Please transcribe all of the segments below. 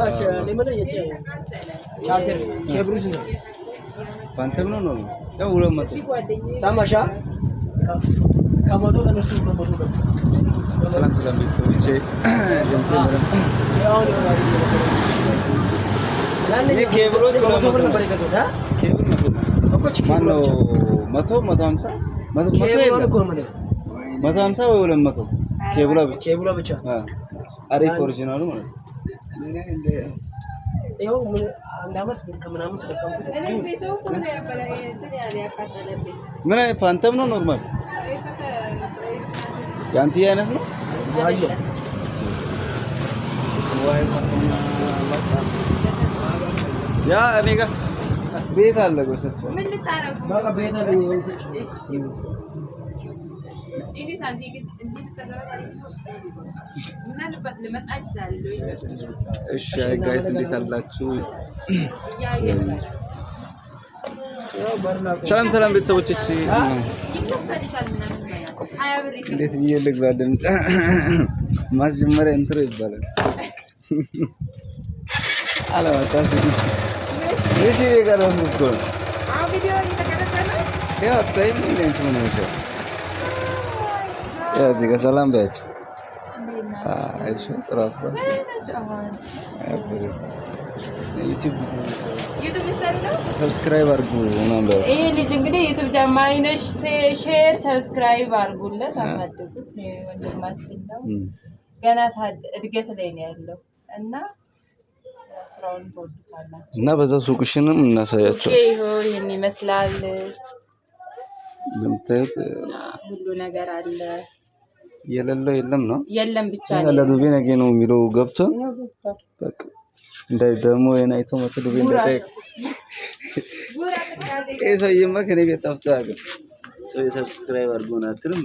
अच्छा लेमन ये चाहिए चार्जर केबल ነው ፓንተም ነው ያው 200 ሳማሻ ከመቶ ተነስቶ ከመቶ ሰላም ሰላም ቤተሰቦቼ ያኔ ኬብሎች ከመቶ ብር ነበር የገዛሁት ኬብል እኮ ማነው 100 150 150 ወይ 200 ኬብሏ ብቻ አሪፍ ኦሪጂናሉ ማለት ነው ይኸው አንድ አመት ከምናምን ተጠቀምኩት ምን ፓንተም ነው ኖርማል ያንተ አይነት ነው ያ እኔ ጋር ቤት አለ ጎሰት ምን ልታረጉ በቃ ቤት አለ እኔ ሳንቲ ግን እንዴት ተገራራሪ ምን ልመጣ ይችላል እሺ ጋይስ እንዴት አላችሁ ሰላም ሰላም ቤተሰቦቼ እንዴት ይልግባልን ማስጀመሪያ ኢንትሮ ይባላል አላውቃስ እዚህ የጋራው እኮ ቪዲዮ እየተቀረጸ ነው ያው ታይም ነው እዚህ ጋር ሰላም በያቸው አይሽ ጥራት ነው ዩቲዩብ ይሰራል ሰብስክራይብ አድርጉ ምናምን በያቸው ይሄ ልጅ እንግዲህ ዩቲዩብ ጀማሪ ነሽ ሼር ሰብስክራይብ አድርጉለት አሳድጉት ወንድማችን ነው ገና እድገት ላይ ነው ያለው እና ስራውን ተወዱታላችሁ እና በዛው ሱቅሽንም እናሳያቸው ይሄን ይመስላል ለምታዩት ሁሉ ነገር አለ የሌለው የለም ነው የለም ብቻ ነው ለዱቤ ነገ ነው የሚለው ገብቶ በቃ እንዳይ ደግሞ የናይቶ መቶ ዱቤ እንደታይ ሰውዬማ ከኔ ቤት ጠፍቷል ሰው ሰብስክራይብ አድርጎና አትልም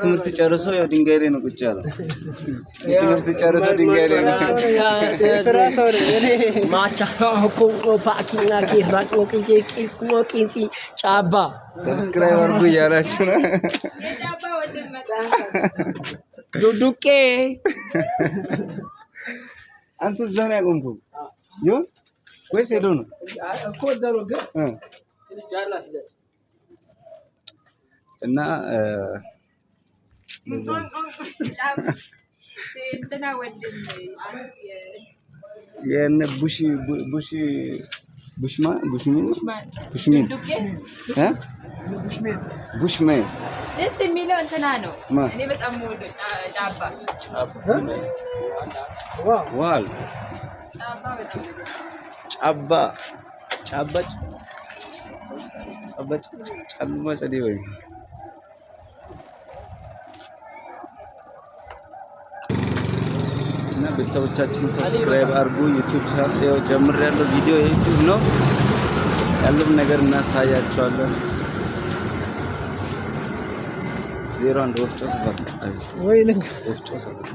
ትምህርት ጨርሶ ያው ድንጋይ ላይ ነው ቁጭ ያለው ትምህርት ጨርሶ ድንጋይ ላይ ነው ስራ ሰው እኔ ማቻ ኮኮ ፓኪና ኪራቅ ሞቂንሲ ጫባ ሰብስክራይብ አድርጉ እያላችሁ ነው የጫባ ወንድማቻ ዱዱቄ አንተ እዛ ነው ያቆምኩ ይሁን ወይስ ሄዶ ነው እኮ እዛ ነው ግን ጃላ ሲዘት እና እንትና ወንድም የነ ቡሽሚን ደስ የሚለው እንትና ነው እኔ በጣም ወደ ጫባ ዋል ጫባ በጣም ጫባ ጸዴ ወይ እና ቤተሰቦቻችን ሰብስክራይብ አድርጉ ዩቲዩብ ቻናል ያው ጀምሬያለሁ ቪዲዮ ዩቲዩብ ነው ያለውን ነገር እናሳያቸዋለን 01 ወፍጮ ሰፈር ወይ ልክ ወፍጮ ሰፈር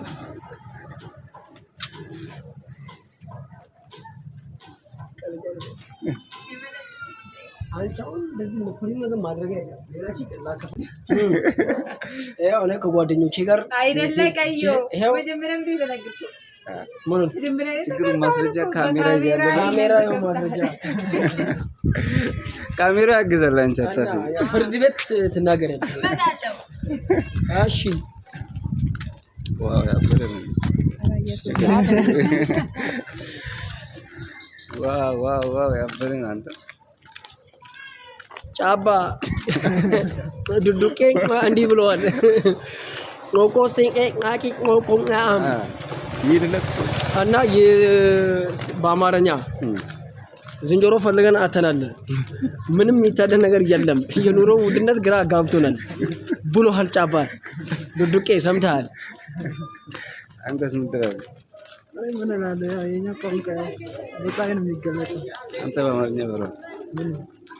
አንቻውን እንደዚህ ነው ነገር ማድረግ አይደለም ሌላች ይላከፍ ያው እኔ ከጓደኞቼ ጋር አይደለ ቀዩ መጀመሪያም ሊደነግጡ ምን ችግሩ ማስረጃ ካሜራ ያለው ያው ማስረጃ ካሜራ ያግዛል አንቺ አታስቢ ፍርድ ቤት ትናገራለች መጣለው እሺ ዋው ያበረ ነው ዋው ያበረ ነው አንተ ጫባ ዱዱቄ እንዲህ ብለዋል ሮኮስቴ ናቂ ሮኮናም ይድለክስ እና በአማርኛ ዝንጀሮ ፈልገን አተናል ምንም የሚታደን ነገር የለም የኑሮ ውድነት ግራ ጋብቶናል ብሎሃል ጫባ ዱዱቄ ሰምተሃል አንተስ ምን ትላለህ ምን እላለሁ የኛ ቋንቋ በጻይን የሚገለጸው አንተ በአማርኛ በለው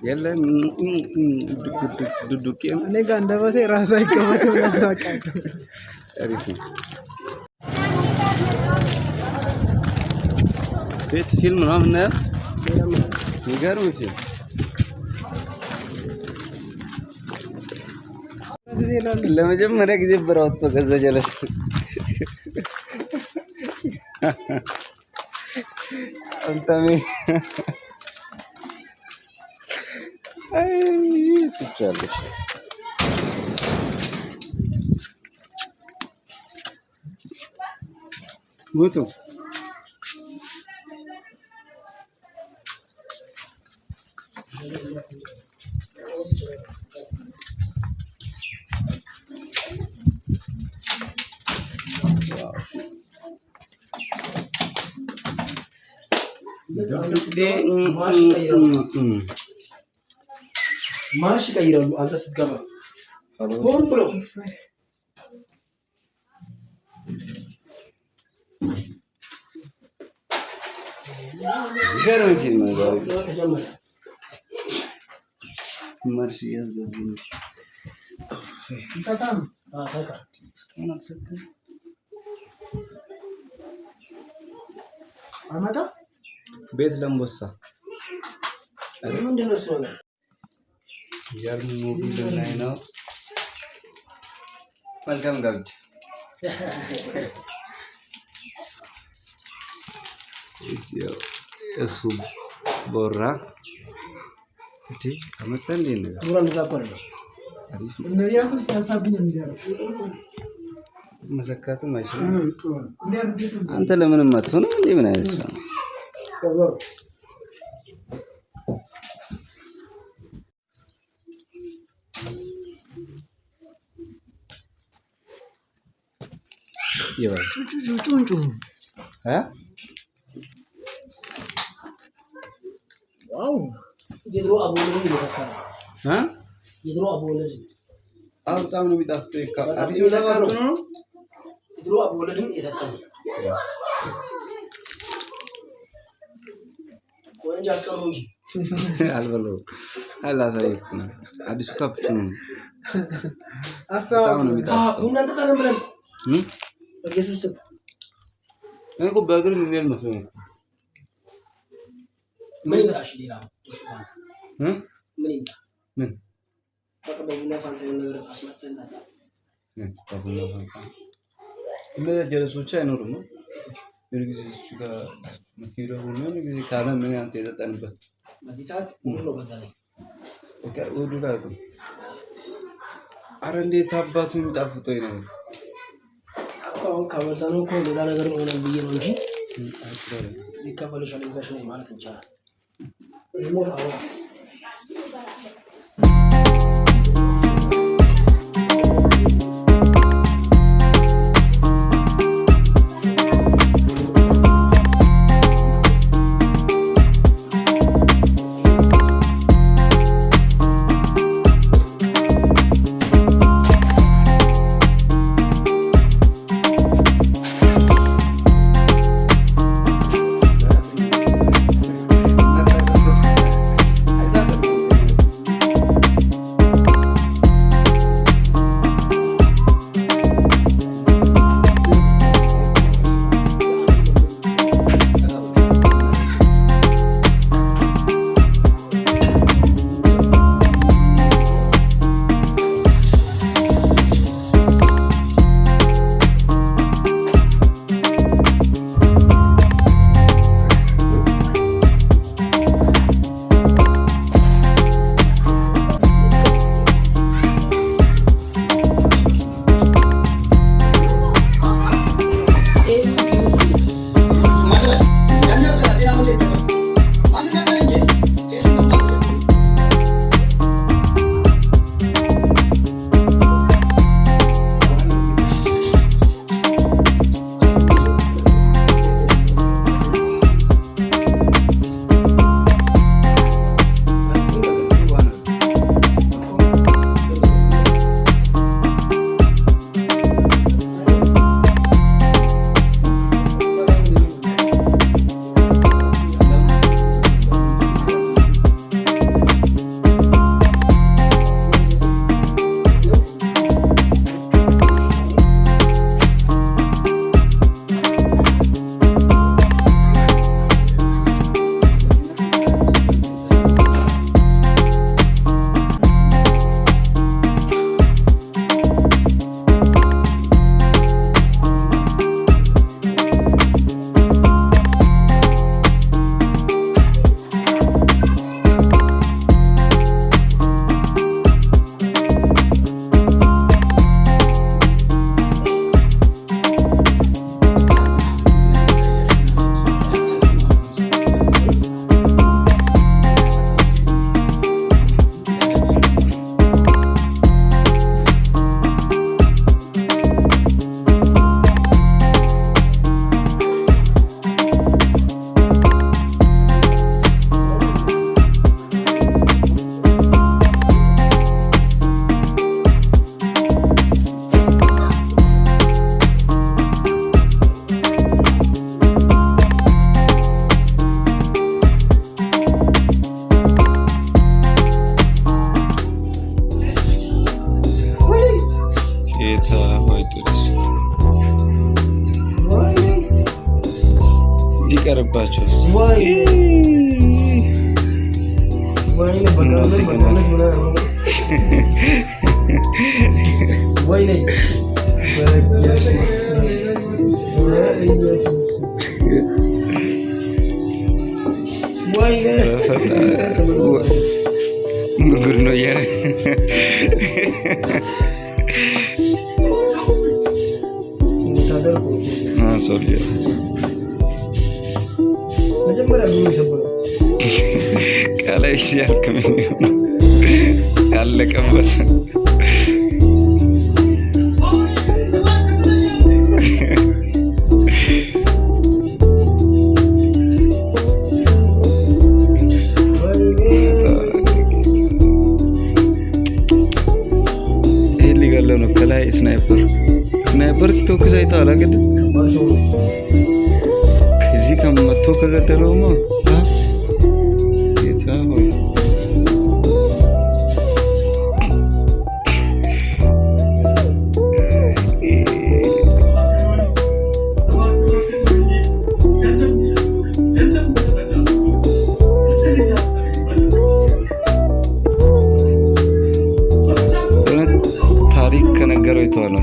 የለም ዱዱቄ እኔ ጋር እንደበቴ ራሱ አይቀመጥም ለዛቃል አሪፍ ነው ቤት ፊልም ነው ምናምን የሚገርም ፊልም ለመጀመሪያ ጊዜ ብራውቶ ከዛ ጀለስ አንተሜ አይ ትቻለሽ ጉቱ ማርሽ ቀይራሉ። አንተ ስትገባ ሆን ብሎ ገረንቲ ነው ተጀመረ። ማርሽ ያዝገቡ ይሰጣም ታካ አማታ ቤት ለምቦሳ ምንድን ነው እሱ ነገር? ያርሙ ሞቢል ላይ ነው። መልካም ጋብቻ እሱ ቦራ እንዴ አመጣ እንዴ ነው ዱራ እንደዛቆረ ነው እንደዚህ ያኩ ሲያሳብኝ እንዲያረው መሰካቱ አይችልም። አንተ ለምንም አትሆንም እንዴ? ምን አይነት ሰው ነው? ይባል ጩጩ ዋው የድሮ አቦለድ ይተካል የድሮ አቦለድ በጣም ነው የሚጣፍጠው። አዲስ ወላጅ ነው የድሮ አቦለድም ይተካል። ቆንጆ አስቀሩ እንጂ አልበለው አላሳይኩ ነው። አዲሱ ካፕቹኖ በጣም ነው የሚጣፍጠው። እናንተ ታለም ብለን በኢየሱስ ስም እኮ በእግር ምን መስሎኝ ምን ይላሽ ሌላ ምን ይላ ምን በቃ በቡና ፋንታ የሆነ ነገር አስመጥተን እናታ በቡና ፋንታ እነዚህ ጀለሶች አይኖሩም ነው ጊዜ እሱ ጋር መስጊዱ ሆኖ ጊዜ ካለ ምን አንተ የጠጣንበት በዚህ ሰዓት ሙሉ በዛ ላይ ኦኬ ወዱ ላይ ነው። አረ እንዴት አባቱ የሚጣፍጠው ነው። አሁን ካመጣነው እኮ ሌላ ነገር ሆነን ብዬ ነው እንጂ ይከፈልሻል ይዛሽ ነው ማለት እንችላለን። ጌታ ሆይ ጥቅስ ቢቀርባቸውስ ጉድ ነው እያለ ከላይ ሲያልቅ ያለቀበት ከላይ ስናይፐር ሲተኩስ አይተሃል አይደል? ከዚህ ከመቶ ከገደለውማ ጌታ ሆይ ታሪክ ከነገረው የተዋለው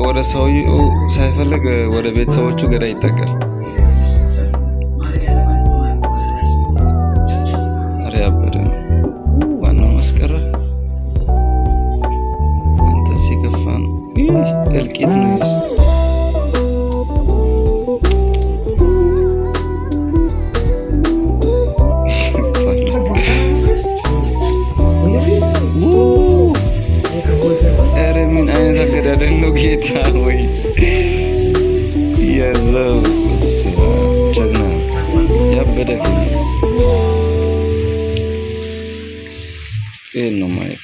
ወደ ሰውዬው ሳይፈልግ ወደ ቤተሰቦቹ ገዳ ይጠጋል። አረ ያበደ ዋናው ማስቀረ አንተ ሲከፋ ነው እልቂት ነው። ጌታ ወይ የዘው ጀግና ያበደ ነው ማየት